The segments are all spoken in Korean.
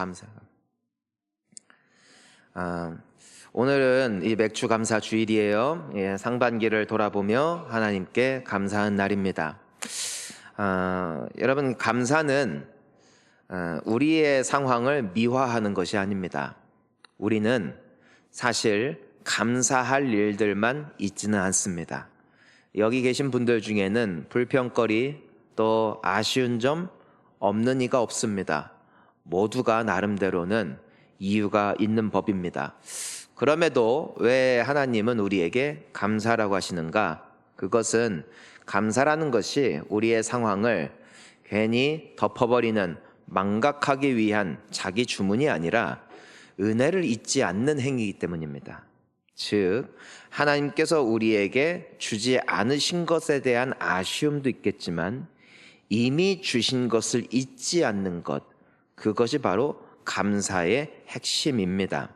감사. 오늘은 이 맥주 감사 주일이에요. 상반기를 돌아보며 하나님께 감사한 날입니다. 여러분, 감사는 우리의 상황을 미화하는 것이 아닙니다. 우리는 사실 감사할 일들만 있지는 않습니다. 여기 계신 분들 중에는 불평거리 또 아쉬운 점 없는 이가 없습니다. 모두가 나름대로는 이유가 있는 법입니다. 그럼에도 왜 하나님은 우리에게 감사라고 하시는가? 그것은 감사라는 것이 우리의 상황을 괜히 덮어버리는 망각하기 위한 자기 주문이 아니라 은혜를 잊지 않는 행위이기 때문입니다. 즉, 하나님께서 우리에게 주지 않으신 것에 대한 아쉬움도 있겠지만 이미 주신 것을 잊지 않는 것, 그것이 바로 감사의 핵심입니다.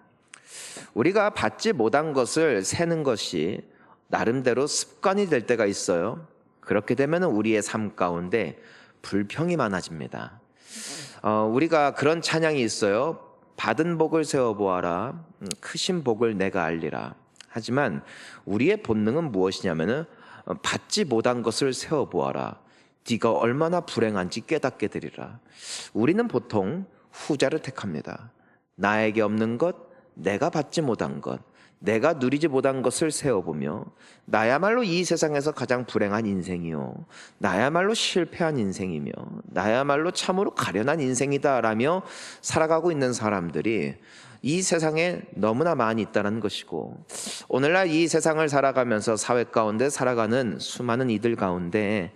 우리가 받지 못한 것을 세는 것이 나름대로 습관이 될 때가 있어요. 그렇게 되면 우리의 삶 가운데 불평이 많아집니다. 우리가 그런 찬양이 있어요. 받은 복을 세어보아라. 크신 복을 내가 알리라. 하지만 우리의 본능은 무엇이냐면은 받지 못한 것을 세어보아라. 네가 얼마나 불행한지 깨닫게 되리라. 우리는 보통 후자를 택합니다. 나에게 없는 것, 내가 받지 못한 것, 내가 누리지 못한 것을 세어보며 나야말로 이 세상에서 가장 불행한 인생이요, 나야말로 실패한 인생이며 나야말로 참으로 가련한 인생이다라며 살아가고 있는 사람들이 이 세상에 너무나 많이 있다는 것이고, 오늘날 이 세상을 살아가면서 사회 가운데 살아가는 수많은 이들 가운데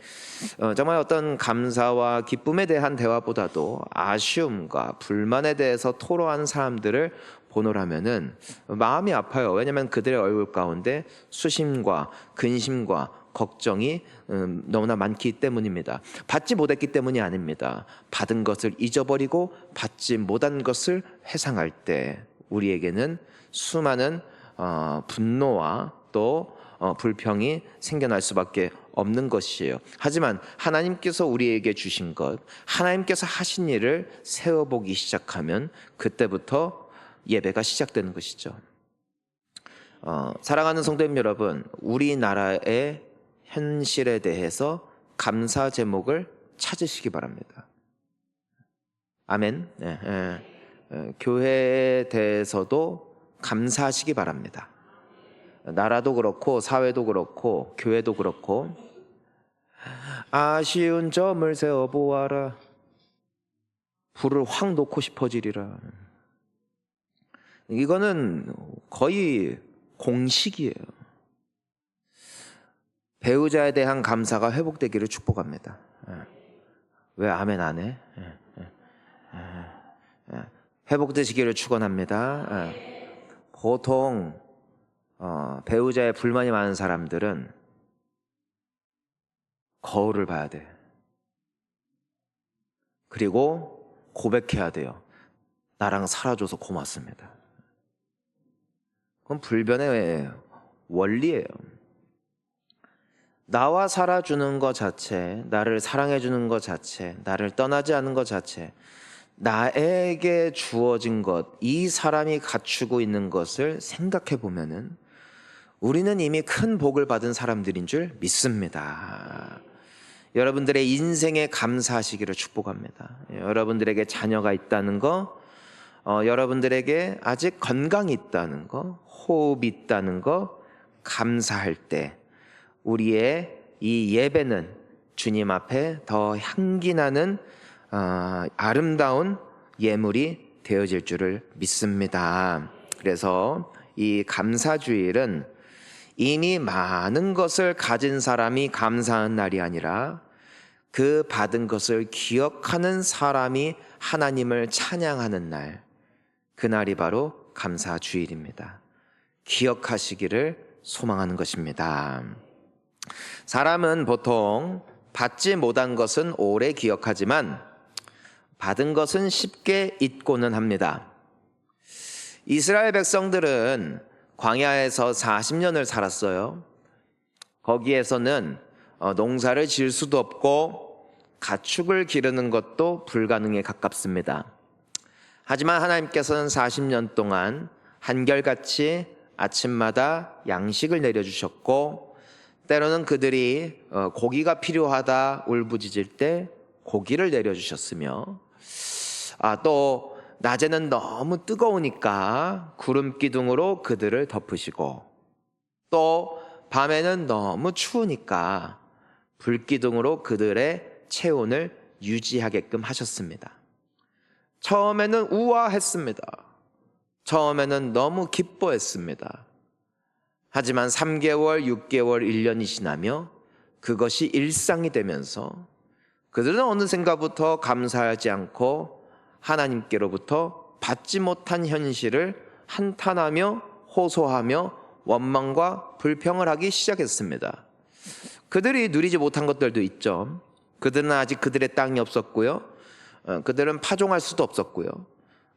정말 어떤 감사와 기쁨에 대한 대화보다도 아쉬움과 불만에 대해서 토로하는 사람들을 보노라면은 마음이 아파요. 왜냐하면 그들의 얼굴 가운데 수심과 근심과 걱정이 너무나 많기 때문입니다. 받지 못했기 때문이 아닙니다. 받은 것을 잊어버리고 받지 못한 것을 회상할 때 우리에게는 수많은 분노와 또 불평이 생겨날 수밖에 없는 것이에요. 하지만 하나님께서 우리에게 주신 것, 하나님께서 하신 일을 세어보기 시작하면 그때부터 예배가 시작되는 것이죠. 사랑하는 성도님 여러분, 우리나라의 현실에 대해서 감사 제목을 찾으시기 바랍니다. 아멘. 교회에 대해서도 감사하시기 바랍니다. 나라도 그렇고 사회도 그렇고 교회도 그렇고 아쉬운 점을 세어보아라. 불을 확 놓고 싶어지리라. 이거는 거의 공식이에요. 배우자에 대한 감사가 회복되기를 축복합니다. 왜 아멘 안 해? 회복되시기를 축원합니다. 보통 배우자의 불만이 많은 사람들은 거울을 봐야 돼. 그리고 고백해야 돼요. 나랑 살아줘서 고맙습니다. 그건 불변의 원리예요. 나와 살아주는 것 자체, 나를 사랑해주는 것 자체, 나를 떠나지 않는 것 자체, 나에게 주어진 것, 이 사람이 갖추고 있는 것을 생각해 보면은 우리는 이미 큰 복을 받은 사람들인 줄 믿습니다. 여러분들의 인생에 감사하시기를 축복합니다. 여러분들에게 자녀가 있다는 거, 여러분들에게 아직 건강이 있다는 거, 호흡이 있다는 거 감사할 때 우리의 이 예배는 주님 앞에 더 향기나는 아름다운 예물이 되어질 줄을 믿습니다. 그래서 이 감사주일은 이미 많은 것을 가진 사람이 감사한 날이 아니라 그 받은 것을 기억하는 사람이 하나님을 찬양하는 날, 그날이 바로 감사주일입니다. 기억하시기를 소망하는 것입니다. 사람은 보통 받지 못한 것은 오래 기억하지만 받은 것은 쉽게 잊고는 합니다. 이스라엘 백성들은 광야에서 40년을 살았어요. 거기에서는 농사를 지을 수도 없고 가축을 기르는 것도 불가능에 가깝습니다. 하지만 하나님께서는 40년 동안 한결같이 아침마다 양식을 내려주셨고, 때로는 그들이 고기가 필요하다 울부짖을 때 고기를 내려주셨으며, 또 낮에는 너무 뜨거우니까 구름 기둥으로 그들을 덮으시고, 또 밤에는 너무 추우니까 불 기둥으로 그들의 체온을 유지하게끔 하셨습니다. 처음에는 우아했습니다. 처음에는 너무 기뻐했습니다. 하지만 3개월, 6개월, 1년이 지나며 그것이 일상이 되면서 그들은 어느샌가부터 감사하지 않고 하나님께로부터 받지 못한 현실을 한탄하며 호소하며 원망과 불평을 하기 시작했습니다. 그들이 누리지 못한 것들도 있죠. 그들은 아직 그들의 땅이 없었고요. 그들은 파종할 수도 없었고요.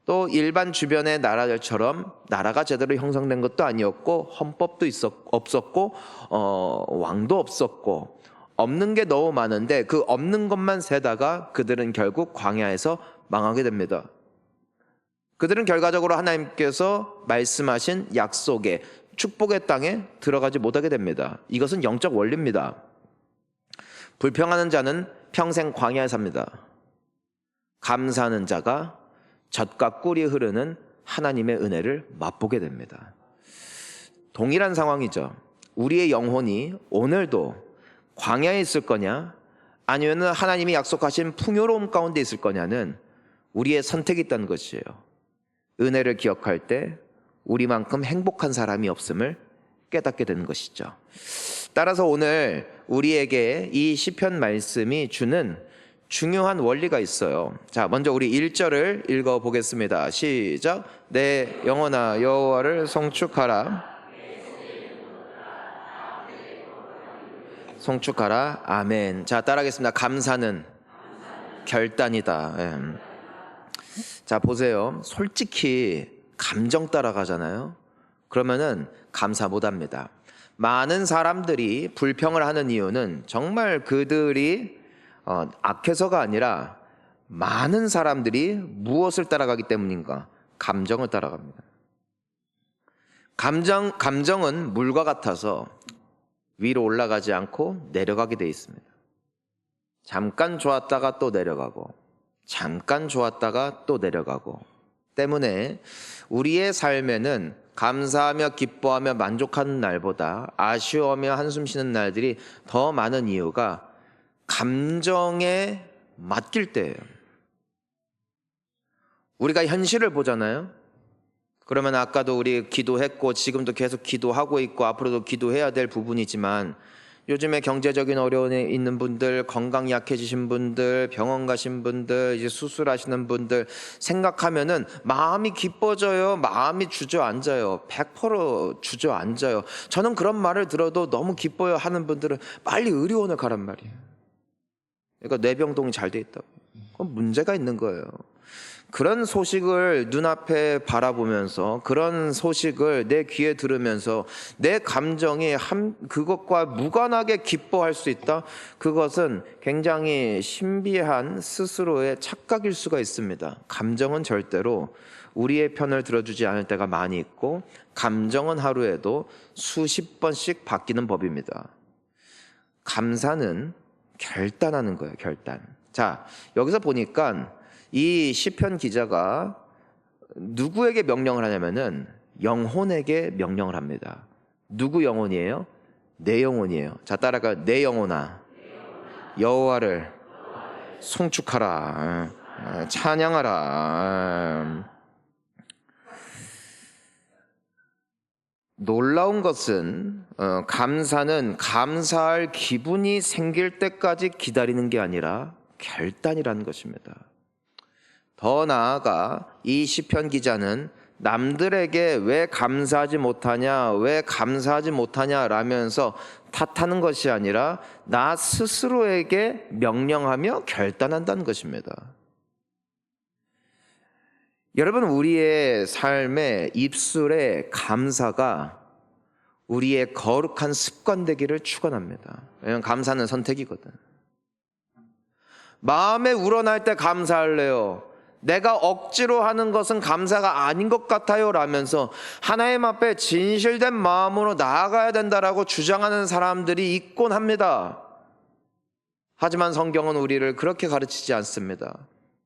또 일반 주변의 나라들처럼 나라가 제대로 형성된 것도 아니었고, 헌법도 없었고, 왕도 없었고, 없는 게 너무 많은데 그 없는 것만 세다가 그들은 결국 광야에서 망하게 됩니다. 그들은 결과적으로 하나님께서 말씀하신 약속의 축복의 땅에 들어가지 못하게 됩니다. 이것은 영적 원리입니다. 불평하는 자는 평생 광야에 삽니다. 감사하는 자가 젖과 꿀이 흐르는 하나님의 은혜를 맛보게 됩니다. 동일한 상황이죠. 우리의 영혼이 오늘도 광야에 있을 거냐, 아니면 하나님이 약속하신 풍요로움 가운데 있을 거냐는 우리의 선택이 있다는 것이에요. 은혜를 기억할 때 우리만큼 행복한 사람이 없음을 깨닫게 되는 것이죠. 따라서 오늘 우리에게 이 시편 말씀이 주는 중요한 원리가 있어요. 자, 먼저 우리 1절을 읽어보겠습니다. 시작. 내 영혼아 여호와를 송축하라. 송축하라. 아멘. 자, 따라하겠습니다. 감사는 결단이다. 자, 보세요. 솔직히 감정 따라가잖아요. 그러면은 감사 못합니다. 많은 사람들이 불평을 하는 이유는 정말 그들이 악해서가 아니라 많은 사람들이 무엇을 따라가기 때문인가? 감정을 따라갑니다. 감정은 물과 같아서 위로 올라가지 않고 내려가게 돼 있습니다. 잠깐 좋았다가 또 내려가고, 잠깐 좋았다가 또 내려가고, 때문에 우리의 삶에는 감사하며 기뻐하며 만족하는 날보다 아쉬워하며 한숨 쉬는 날들이 더 많은 이유가 감정에 맡길 때예요. 우리가 현실을 보잖아요. 그러면 아까도 우리 기도했고 지금도 계속 기도하고 있고 앞으로도 기도해야 될 부분이지만, 요즘에 경제적인 어려움에 있는 분들, 건강 약해지신 분들, 병원 가신 분들, 이제 수술하시는 분들 생각하면은 마음이 기뻐져요? 마음이 주저앉아요? 100% 주저앉아요. 저는 그런 말을 들어도 너무 기뻐요 하는 분들은 빨리 의료원을 가란 말이에요. 그러니까 뇌병동이 잘 돼 있다고. 그건 문제가 있는 거예요. 그런 소식을 눈앞에 바라보면서, 그런 소식을 내 귀에 들으면서 내 감정이 그것과 무관하게 기뻐할 수 있다? 그것은 굉장히 신비한 스스로의 착각일 수가 있습니다. 감정은 절대로 우리의 편을 들어주지 않을 때가 많이 있고, 감정은 하루에도 수십 번씩 바뀌는 법입니다. 감사는 결단하는 거예요, 결단. 자, 여기서 보니까 이 시편 기자가 누구에게 명령을 하냐면은 영혼에게 명령을 합니다. 누구 영혼이에요? 내 영혼이에요. 자, 따라가. 내 영혼아 여호와를 송축하라. 찬양하라. 놀라운 것은 감사는 감사할 기분이 생길 때까지 기다리는 게 아니라 결단이라는 것입니다. 더 나아가 이 시편 기자는 남들에게 왜 감사하지 못하냐, 왜 감사하지 못하냐 라면서 탓하는 것이 아니라 나 스스로에게 명령하며 결단한다는 것입니다. 여러분, 우리의 삶의 입술의 감사가 우리의 거룩한 습관 되기를 축원합니다. 왜냐하면 감사는 선택이거든. 마음에 우러날 때 감사할래요. 내가 억지로 하는 것은 감사가 아닌 것 같아요 라면서 하나님 앞에 진실된 마음으로 나아가야 된다라고 주장하는 사람들이 있곤 합니다. 하지만 성경은 우리를 그렇게 가르치지 않습니다.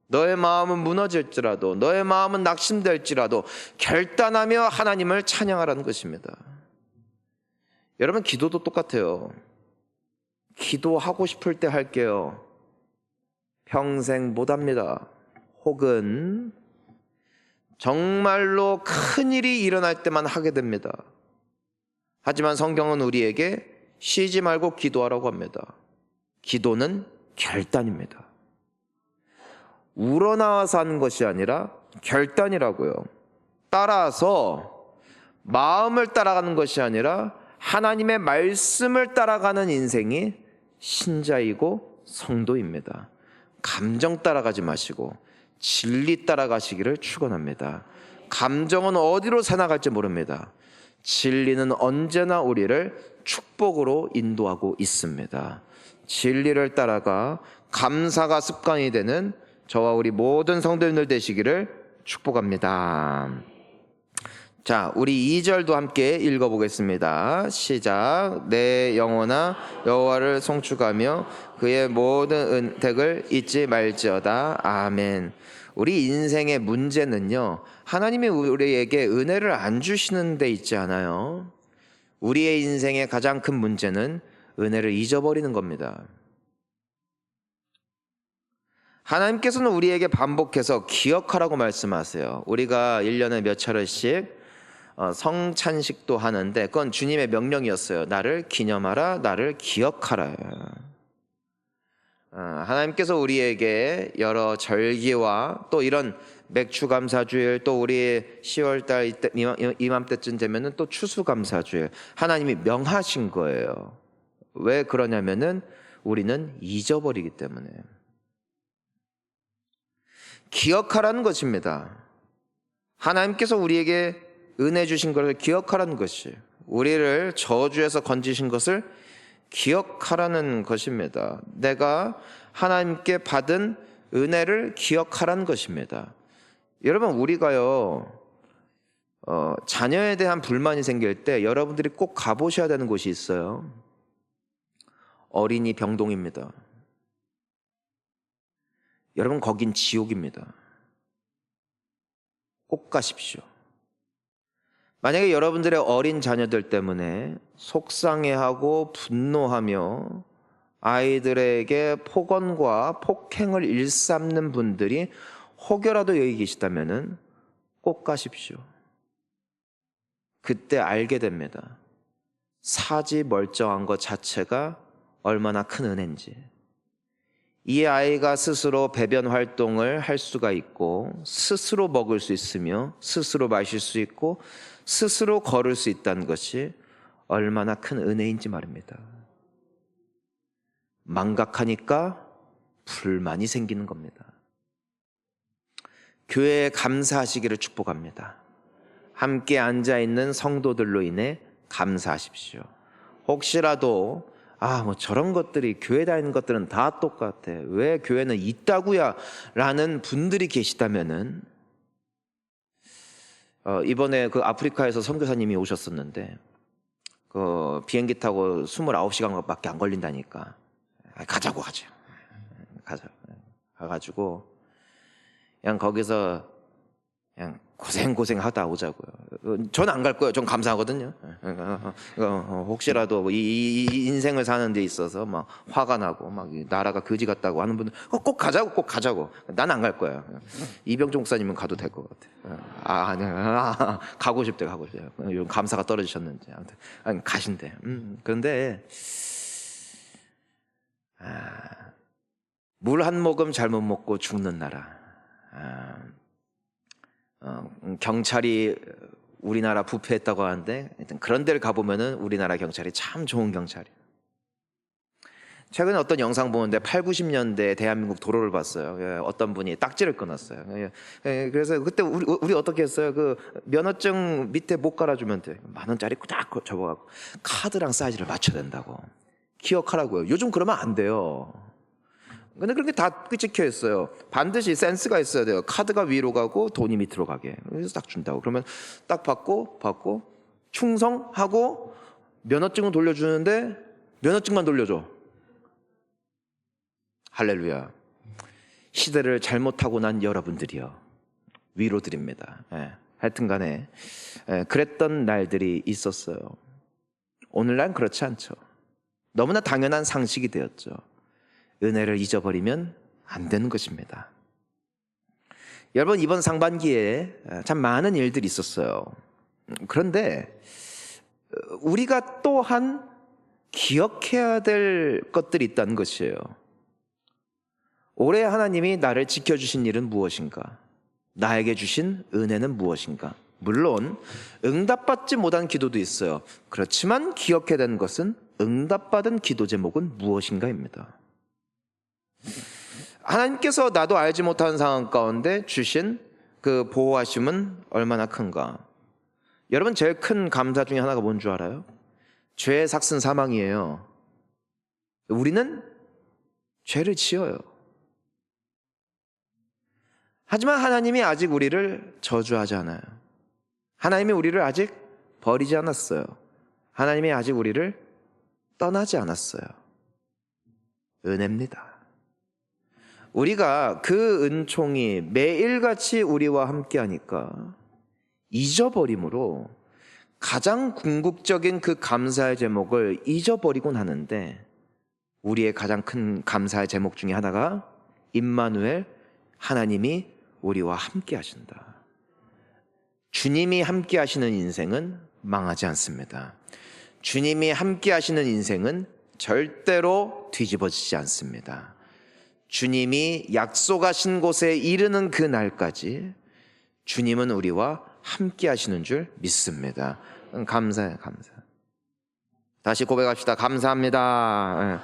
너의 마음은 무너질지라도, 너의 마음은 낙심될지라도 결단하며 하나님을 찬양하라는 것입니다. 여러분, 기도도 똑같아요. 기도하고 싶을 때 할게요. 평생 못합니다. 혹은 정말로 큰일이 일어날 때만 하게 됩니다. 하지만 성경은 우리에게 쉬지 말고 기도하라고 합니다. 기도는 결단입니다. 우러나와서 하는 것이 아니라 결단이라고요. 따라서 마음을 따라가는 것이 아니라 하나님의 말씀을 따라가는 인생이 신자이고 성도입니다. 감정 따라가지 마시고 진리 따라가시기를 축원합니다. 감정은 어디로 새나갈지 모릅니다. 진리는 언제나 우리를 축복으로 인도하고 있습니다. 진리를 따라가 감사가 습관이 되는 저와 우리 모든 성도님들 되시기를 축복합니다. 자, 우리 2절도 함께 읽어보겠습니다. 시작. 내 영혼아 여호와를 송축하며 그의 모든 은택을 잊지 말지어다. 아멘. 우리 인생의 문제는요, 하나님이 우리에게 은혜를 안 주시는 데 있지 않아요. 우리의 인생의 가장 큰 문제는 은혜를 잊어버리는 겁니다. 하나님께서는 우리에게 반복해서 기억하라고 말씀하세요. 우리가 1년에 몇 차례씩 성찬식도 하는데 그건 주님의 명령이었어요. 나를 기념하라, 나를 기억하라. 하나님께서 우리에게 여러 절기와 또 이런 맥추감사주일, 또 우리 10월달 이맘때쯤 되면은 또 추수감사주일, 하나님이 명하신 거예요. 왜 그러냐면은 우리는 잊어버리기 때문에. 기억하라는 것입니다. 하나님께서 우리에게 은혜 주신 것을 기억하라는 것이, 우리를 저주에서 건지신 것을 기억하라는 것입니다. 내가 하나님께 받은 은혜를 기억하라는 것입니다. 여러분, 우리가요 자녀에 대한 불만이 생길 때 여러분들이 꼭 가보셔야 되는 곳이 있어요. 어린이 병동입니다. 여러분, 거긴 지옥입니다. 꼭 가십시오. 만약에 여러분들의 어린 자녀들 때문에 속상해하고 분노하며 아이들에게 폭언과 폭행을 일삼는 분들이 혹여라도 여기 계시다면 꼭 가십시오. 그때 알게 됩니다. 사지 멀쩡한 것 자체가 얼마나 큰 은혜인지. 이 아이가 스스로 배변 활동을 할 수가 있고, 스스로 먹을 수 있으며, 스스로 마실 수 있고, 스스로 걸을 수 있다는 것이 얼마나 큰 은혜인지 말입니다. 망각하니까 불만이 생기는 겁니다. 교회에 감사하시기를 축복합니다. 함께 앉아있는 성도들로 인해 감사하십시오. 혹시라도 뭐 저런 것들이, 교회 다니는 것들은 다 똑같아, 왜 교회는 있다구야 라는 분들이 계시다면은 이번에 그 아프리카에서 선교사님이 오셨었는데 그 비행기 타고 29시간밖에 안 걸린다니까 가자고 하죠. 가가지고 그냥 거기서 그냥 고생 하다 오자고요. 전 안 갈 거예요. 전 감사하거든요. 혹시라도 이 인생을 사는 데 있어서 막 화가 나고 막 나라가 거지 같다고 하는 분들 꼭 가자고. 난 안 갈 거예요. 이병종 목사님은 가도 될 것 같아요. 가고 싶대요. 요즘 감사가 떨어지셨는지 아무튼 가신대. 그런데 물 한 모금 잘못 먹고 죽는 나라. 경찰이 우리나라 부패했다고 하는데 그런 데를 가보면은 우리나라 경찰이 참 좋은 경찰이에요. 최근에 어떤 영상 보는데 8, 90년대 대한민국 도로를 봤어요. 어떤 분이 딱지를 끊었어요. 그래서 그때 우리 어떻게 했어요? 그 면허증 밑에 못 깔아주면 돼. 10,000원짜리 딱 접어갖고 카드랑 사이즈를 맞춰야 된다고. 기억하라고요. 요즘 그러면 안 돼요. 근데 그렇게 다 찍혀 있어요. 반드시 센스가 있어야 돼요. 카드가 위로 가고 돈이 밑으로 가게. 그래서 딱 준다고. 그러면 딱 받고 충성하고 면허증은 돌려주는데 면허증만 돌려줘. 할렐루야. 시대를 잘못하고 난 여러분들이요. 위로 드립니다. 하여튼 간에 그랬던 날들이 있었어요. 오늘날 그렇지 않죠. 너무나 당연한 상식이 되었죠. 은혜를 잊어버리면 안 되는 것입니다. 여러분, 이번 상반기에 참 많은 일들이 있었어요. 그런데 우리가 또한 기억해야 될 것들이 있다는 것이에요. 올해 하나님이 나를 지켜주신 일은 무엇인가? 나에게 주신 은혜는 무엇인가? 물론 응답받지 못한 기도도 있어요. 그렇지만 기억해야 되는 것은 응답받은 기도 제목은 무엇인가입니다. 하나님께서 나도 알지 못하는 상황 가운데 주신 그 보호하심은 얼마나 큰가? 여러분, 제일 큰 감사 중에 하나가 뭔 줄 알아요? 죄의 삭슨 사망이에요. 우리는 죄를 지어요. 하지만 하나님이 아직 우리를 저주하지 않아요. 하나님이 우리를 아직 버리지 않았어요. 하나님이 아직 우리를 떠나지 않았어요. 은혜입니다. 우리가 그 은총이 매일같이 우리와 함께하니까 잊어버림으로 가장 궁극적인 그 감사의 제목을 잊어버리곤 하는데, 우리의 가장 큰 감사의 제목 중에 하나가 임마누엘, 하나님이 우리와 함께 하신다. 주님이 함께 하시는 인생은 망하지 않습니다. 주님이 함께 하시는 인생은 절대로 뒤집어지지 않습니다. 주님이 약속하신 곳에 이르는 그 날까지 주님은 우리와 함께 하시는 줄 믿습니다. 감사해요, 감사. 다시 고백합시다. 감사합니다.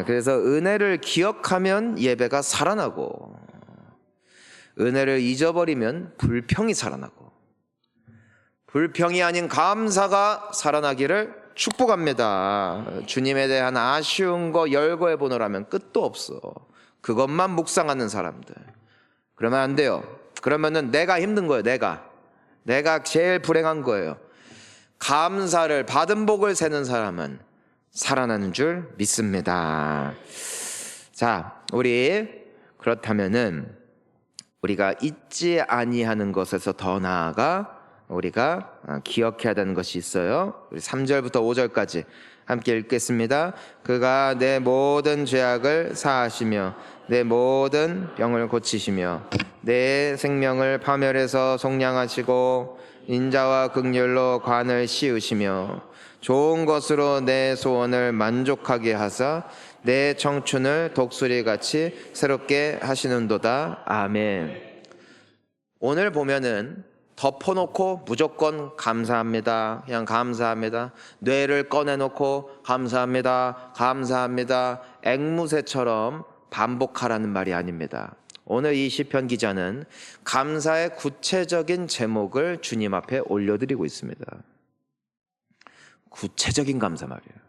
그래서 은혜를 기억하면 예배가 살아나고, 은혜를 잊어버리면 불평이 살아나고, 불평이 아닌 감사가 살아나기를 축복합니다. 주님에 대한 아쉬운 거 열거해 보느라면 끝도 없어. 그것만 묵상하는 사람들. 그러면 안 돼요. 그러면은 내가 힘든 거예요. 내가 제일 불행한 거예요. 감사를, 받은 복을 세는 사람은 살아나는 줄 믿습니다. 자, 우리 그렇다면은 우리가 잊지 아니하는 것에서 더 나아가 우리가 기억해야 되는 것이 있어요. 우리 3절부터 5절까지 함께 읽겠습니다. 그가 내 모든 죄악을 사하시며 내 모든 병을 고치시며 내 생명을 파멸해서 속량하시고 인자와 긍휼로 관을 씌우시며 좋은 것으로 내 소원을 만족하게 하사 내 청춘을 독수리같이 새롭게 하시는도다. 아멘. 오늘 보면은 덮어놓고 무조건 감사합니다. 그냥 감사합니다. 뇌를 꺼내놓고 감사합니다. 감사합니다. 앵무새처럼 반복하라는 말이 아닙니다. 오늘 이 시편 기자는 감사의 구체적인 제목을 주님 앞에 올려드리고 있습니다. 구체적인 감사 말이에요.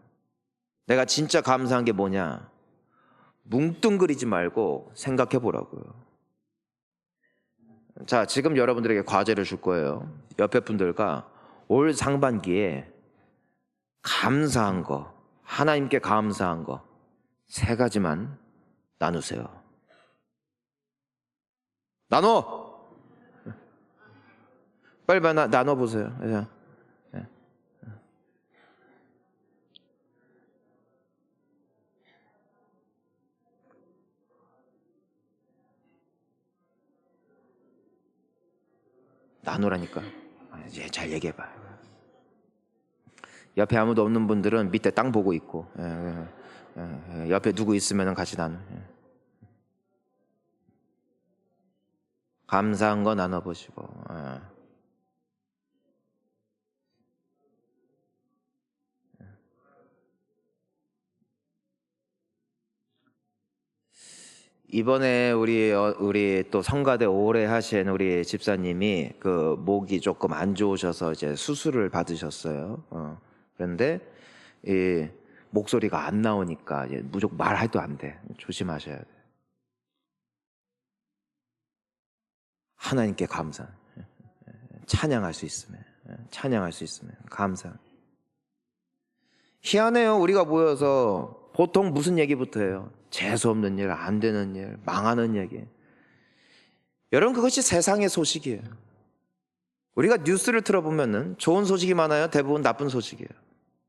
내가 진짜 감사한 게 뭐냐? 뭉뚱그리지 말고 생각해 보라고요. 자, 지금 여러분들에게 과제를 줄 거예요. 옆에 분들과 올 상반기에 감사한 거, 하나님께 감사한 거 3가지만 나누세요. 나눠! 빨리 나눠보세요. 나누라니까. 이제 잘 얘기해봐. 옆에 아무도 없는 분들은 밑에 땅 보고 있고, 옆에 누구 있으면 같이 나누. 감사한 거 나눠보시고. 이번에 우리 또 성가대 오래 하신 우리 집사님이 그 목이 조금 안 좋으셔서 이제 수술을 받으셨어요. 그런데 이 목소리가 안 나오니까 무조건 말해도 안 돼. 조심하셔야 돼. 하나님께 감사. 찬양할 수 있으면 감사. 희한해요. 우리가 모여서 보통 무슨 얘기부터 해요? 재수없는 일, 안 되는 일, 망하는 얘기. 여러분, 그것이 세상의 소식이에요. 우리가 뉴스를 틀어보면 좋은 소식이 많아요? 대부분 나쁜 소식이에요.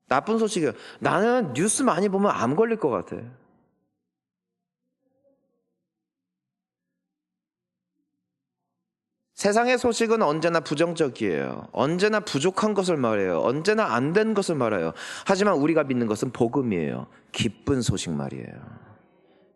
나쁜 소식이에요. 나는 뉴스 많이 보면 암 걸릴 것 같아. 세상의 소식은 언제나 부정적이에요. 언제나 부족한 것을 말해요. 언제나 안 된 것을 말해요. 하지만 우리가 믿는 것은 복음이에요. 기쁜 소식 말이에요.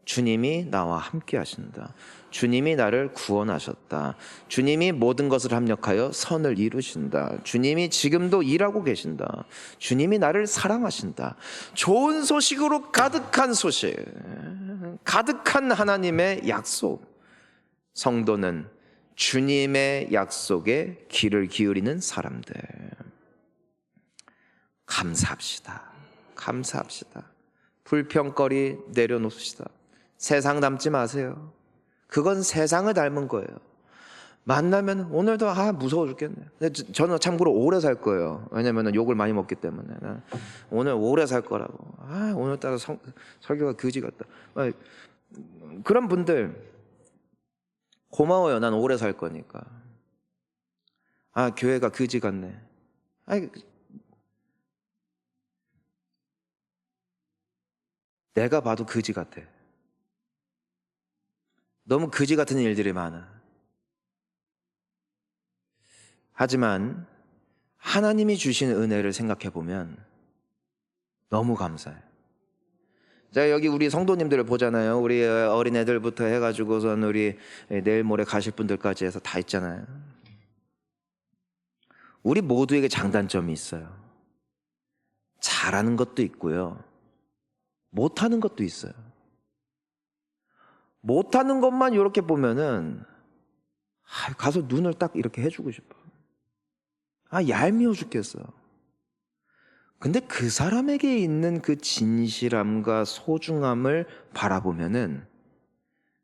주님이 나와 함께 하신다. 주님이 나를 구원하셨다. 주님이 모든 것을 합력하여 선을 이루신다. 주님이 지금도 일하고 계신다. 주님이 나를 사랑하신다. 좋은 소식으로 가득한 소식, 가득한 하나님의 약속. 성도는 주님의 약속에 귀를 기울이는 사람들. 감사합시다. 불평거리 내려놓읍시다. 세상 닮지 마세요. 그건 세상을 닮은 거예요. 만나면 오늘도 무서워 죽겠네. 근데 저는 참고로 오래 살 거예요. 왜냐면 욕을 많이 먹기 때문에. 오늘 오래 살 거라고. 오늘따라 설교가 그지 같다. 그런 분들 고마워요. 난 오래 살 거니까. 교회가 그지 같네. 내가 봐도 그지 같아. 너무 그지 같은 일들이 많아. 하지만 하나님이 주신 은혜를 생각해 보면 너무 감사해요. 자, 여기 우리 성도님들을 보잖아요. 우리 어린애들부터 해가지고선 우리 내일 모레 가실 분들까지 해서 다 있잖아요. 우리 모두에게 장단점이 있어요. 잘하는 것도 있고요. 못하는 것도 있어요. 못하는 것만 이렇게 보면은 가서 눈을 딱 이렇게 해주고 싶어. 얄미워 죽겠어. 근데 그 사람에게 있는 그 진실함과 소중함을 바라보면은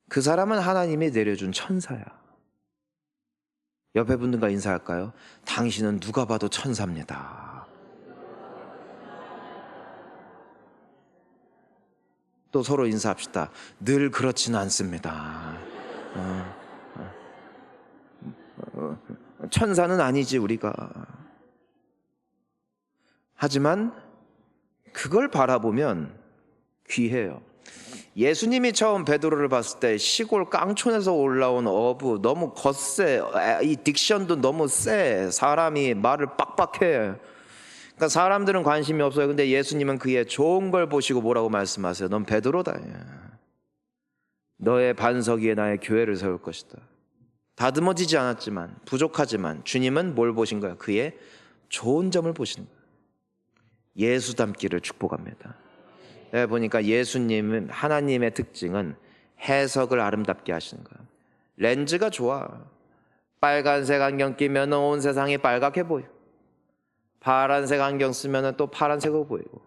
그 사람은 하나님이 내려준 천사야. 옆에 분들과 인사할까요? 당신은 누가 봐도 천사입니다. 또 서로 인사합시다. 늘 그렇지는 않습니다. 천사는 아니지 우리가. 하지만 그걸 바라보면 귀해요. 예수님이 처음 베드로를 봤을 때 시골 깡촌에서 올라온 어부, 너무 거세, 이 딕션도 너무 세, 사람이 말을 빡빡해. 그러니까 사람들은 관심이 없어요. 근데 예수님은 그의 좋은 걸 보시고 뭐라고 말씀하세요? 넌 베드로다. 너의 반석 위에 나의 교회를 세울 것이다. 다듬어지지 않았지만, 부족하지만 주님은 뭘 보신 거예요? 그의 좋은 점을 보시는 거예요. 예수 닮기를 축복합니다. 보니까 예수님은 하나님의 특징은 해석을 아름답게 하시는 거예요. 렌즈가 좋아. 빨간색 안경 끼면 온 세상이 빨갛게 보여. 파란색 안경 쓰면 또 파란색으로 보이고.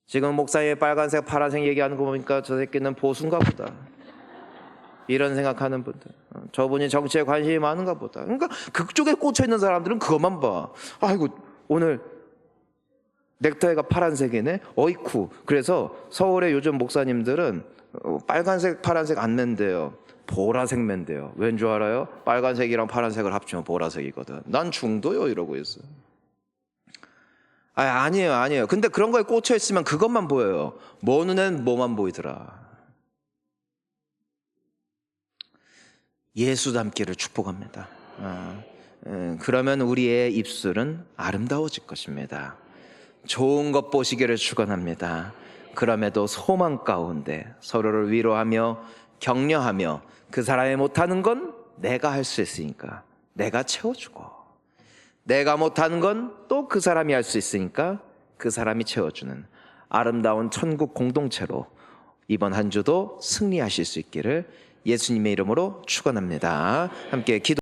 지금 목사님이 빨간색, 파란색 얘기하는 거 보니까 저 새끼는 보수인가 보다. 이런 생각하는 분들. 저분이 정치에 관심이 많은가 보다. 그러니까 그쪽에 꽂혀있는 사람들은 그것만 봐. 아이고 오늘 넥타이가 파란색이네. 어이쿠. 그래서 서울의 요즘 목사님들은 빨간색, 파란색 안 맨대요. 보라색 맨대요. 왠 줄 알아요? 빨간색이랑 파란색을 합치면 보라색이거든. 난 중도요 이러고 있어요. 아니에요. 근데 그런 거에 꽂혀 있으면 그것만 보여요. 뭐 눈엔 뭐만 보이더라. 예수 닮기를 축복합니다. 그러면 우리의 입술은 아름다워질 것입니다. 좋은 것 보시기를 축원합니다. 그럼에도 소망 가운데 서로를 위로하며 격려하며 그 사람이 못하는 건 내가 할 수 있으니까 내가 채워주고, 내가 못하는 건 또 그 사람이 할 수 있으니까 그 사람이 채워주는 아름다운 천국 공동체로 이번 한 주도 승리하실 수 있기를 예수님의 이름으로 축원합니다. 함께 기도